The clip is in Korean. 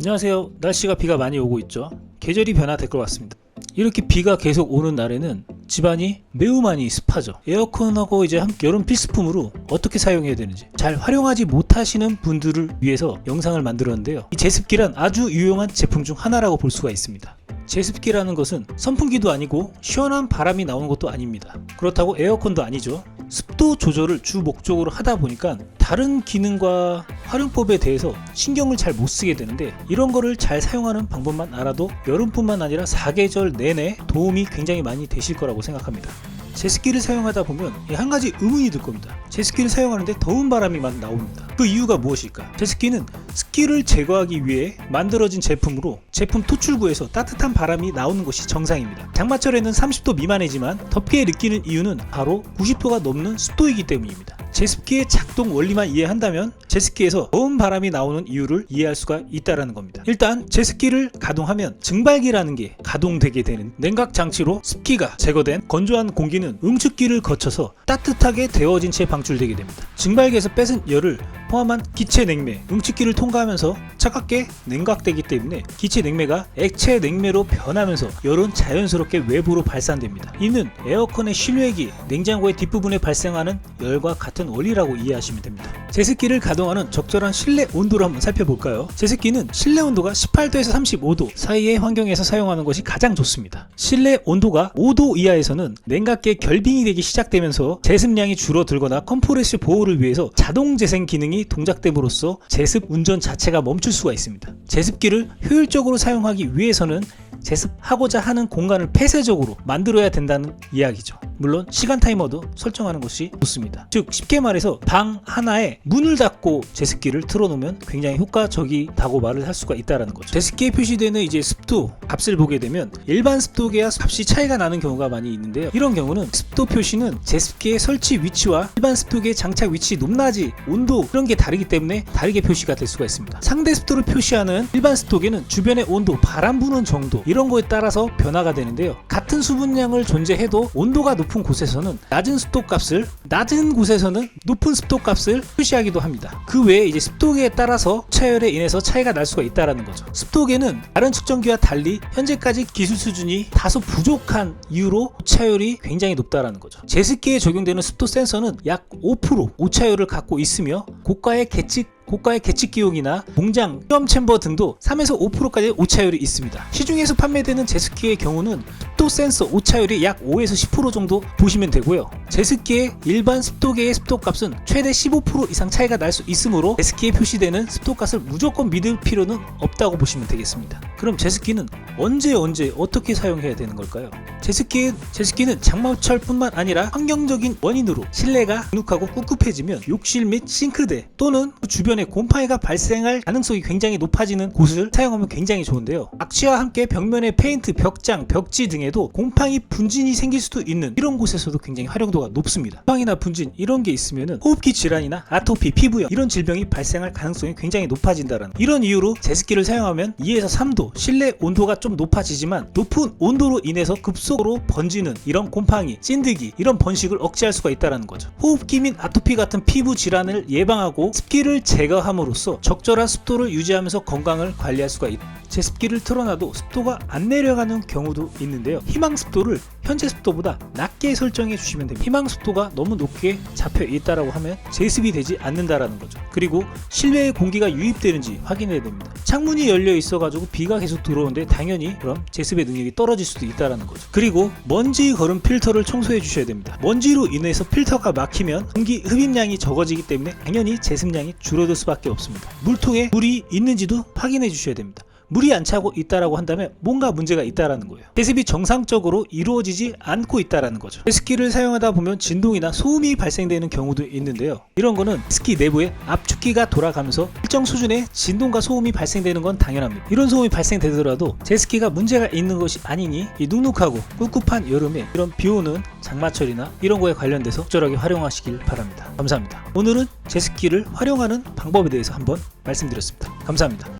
안녕하세요. 날씨가 비가 많이 오고 있죠. 계절이 변화될 것 같습니다. 이렇게 비가 계속 오는 날에는 집안이 매우 많이 습하죠. 에어컨하고 이제 여름 필수품으로 어떻게 사용해야 되는지 잘 활용하지 못하시는 분들을 위해서 영상을 만들었는데요. 이 제습기란 아주 유용한 제품 중 하나라고 볼 수가 있습니다. 제습기라는 것은 선풍기도 아니고 시원한 바람이 나오는 것도 아닙니다. 그렇다고 에어컨도 아니죠. 습도 조절을 주 목적으로 하다 보니까 다른 기능과 활용법에 대해서 신경을 잘 못 쓰게 되는데, 이런 거를 잘 사용하는 방법만 알아도 여름뿐만 아니라 사계절 내내 도움이 굉장히 많이 되실 거라고 생각합니다. 제습기를 사용하다 보면 한 가지 의문이 들 겁니다. 제습기를 사용하는데 더운 바람이 막 나옵니다. 그 이유가 무엇일까? 제습기는 습기를 제거하기 위해 만들어진 제품으로 제품 토출구에서 따뜻한 바람이 나오는 것이 정상입니다. 장마철에는 30도 미만이지만 덥게 느끼는 이유는 바로 90도가 넘는 습도이기 때문입니다. 제습기의 작동 원리만 이해한다면 제습기에서 더운 바람이 나오는 이유를 이해할 수가 있다는 겁니다. 일단 제습기를 가동하면 증발기라는 게 가동되게 되는 냉각 장치로 습기가 제거된 건조한 공기는 응축기를 거쳐서 따뜻하게 데워진 채 방출되게 됩니다. 증발기에서 뺏은 열을 포함한 기체 냉매, 응축기를 통과하면서 차갑게 냉각되기 때문에 기체 냉매가 액체 냉매로 변하면서 열은 자연스럽게 외부로 발산됩니다. 이는 에어컨의 실외기, 냉장고의 뒷부분에 발생하는 열과 같은 원리라고 이해하시면 됩니다. 제습기를 가동하는 적절한 실내 온도를 한번 살펴볼까요? 제습기는 실내 온도가 18도에서 35도 사이의 환경에서 사용하는 것이 가장 좋습니다. 실내 온도가 5도 이하에서는 냉각기의 결빙이 되기 시작되면서 제습량이 줄어들거나 컴프레스 보호를 위해서 자동 재생 기능이 동작됨으로써 제습 운전 자체가 멈출 수가 있습니다. 제습기를 효율적으로 사용하기 위해서는 제습하고자 하는 공간을 폐쇄적으로 만들어야 된다는 이야기죠. 물론 시간 타이머도 설정하는 것이 좋습니다. 즉 쉽게 말해서 방 하나에 문을 닫고 제습기를 틀어놓으면 굉장히 효과적이다고 말을 할 수가 있다는 거죠. 제습기에 표시되는 이제 습도 값을 보게 되면 일반 습도계와 값이 차이가 나는 경우가 많이 있는데요. 이런 경우는 습도 표시는 제습기의 설치 위치와 일반 습도계의 장착 위치, 높낮이, 온도 이런 게 다르기 때문에 다르게 표시가 될 수가 있습니다. 상대 습도를 표시하는 일반 습도계는 주변의 온도, 바람 부는 정도 이런 거에 따라서 변화가 되는데요. 같은 수분량을 존재해도 온도가 높은 곳에서는 낮은 습도 값을, 낮은 곳에서는 높은 습도 값을 표시하기도 합니다. 그 외에 이제 습도계에 따라서 오차열에 인해서 차이가 날 수가 있다는 거죠. 습도계는 다른 측정기와 달리 현재까지 기술 수준이 다소 부족한 이유로 오차열이 굉장히 높다는 거죠. 제습기에 적용되는 습도 센서는 약 5% 오차열을 갖고 있으며 고가의 계측 기용이나 공장, 시험 챔버 등도 3에서 5%까지 오차율이 있습니다. 시중에서 판매되는 제습기의 경우는 습도 센서 오차율이 약 5에서 10% 정도 보시면 되고요. 제습기의 일반 습도계의 습도값은 최대 15% 이상 차이가 날 수 있으므로 제습기에 표시되는 습도값을 무조건 믿을 필요는 없다고 보시면 되겠습니다. 그럼 제습기는 언제 어떻게 사용해야 되는 걸까요? 제습기는 장마철뿐만 아니라 환경적인 원인으로 실내가 눅눅하고 꿉꿉해지면 욕실 및 싱크대 또는 주변에 곰팡이가 발생할 가능성이 굉장히 높아지는 곳을 사용하면 굉장히 좋은데요. 악취와 함께 벽면의 페인트, 벽장, 벽지 등에도 곰팡이 분진이 생길 수도 있는 이런 곳에서도 굉장히 활용도가 높습니다. 곰팡이나 분진 이런 게 있으면 호흡기 질환이나 아토피, 피부염 이런 질병이 발생할 가능성이 굉장히 높아진다는 이런 이유로 제습기를 사용하면 2에서 3도 실내 온도가 좀 높아지지만 높은 온도로 인해서 급속으로 번지는 이런 곰팡이, 찐드기 이런 번식을 억제할 수가 있다는 거죠. 호흡기 및 아토피 같은 피부 질환을 예방하고 습기를 제거함으로써 적절한 습도를 유지하면서 건강을 관리할 수가 있다. 제습기를 틀어놔도 습도가 안 내려가는 경우도 있는데요. 희망 습도를 현재 습도보다 낮게 설정해 주시면 됩니다. 희망 습도가 너무 높게 잡혀 있다라고 하면 제습이 되지 않는다라는 거죠. 그리고 실외에 공기가 유입되는지 확인해야 됩니다. 창문이 열려 있어 가지고 비가 계속 들어오는데 당연히 그럼 제습의 능력이 떨어질 수도 있다라는 거죠. 그리고 먼지 거름 필터를 청소해 주셔야 됩니다. 먼지로 인해서 필터가 막히면 공기 흡입량이 적어지기 때문에 당연히 제습량이 줄어들 수밖에 없습니다. 물통에 물이 있는지도 확인해 주셔야 됩니다. 물이 안 차고 있다라고 한다면 뭔가 문제가 있다라는 거예요. 제습이 정상적으로 이루어지지 않고 있다라는 거죠. 제습기를 사용하다 보면 진동이나 소음이 발생되는 경우도 있는데요. 이런 거는 제습기 내부에 압축기가 돌아가면서 일정 수준의 진동과 소음이 발생되는 건 당연합니다. 이런 소음이 발생되더라도 제습기가 문제가 있는 것이 아니니 이 눅눅하고 꿉꿉한 여름에 이런 비오는 장마철이나 이런 거에 관련돼서 적절하게 활용하시길 바랍니다. 감사합니다. 오늘은 제습기를 활용하는 방법에 대해서 한번 말씀드렸습니다. 감사합니다.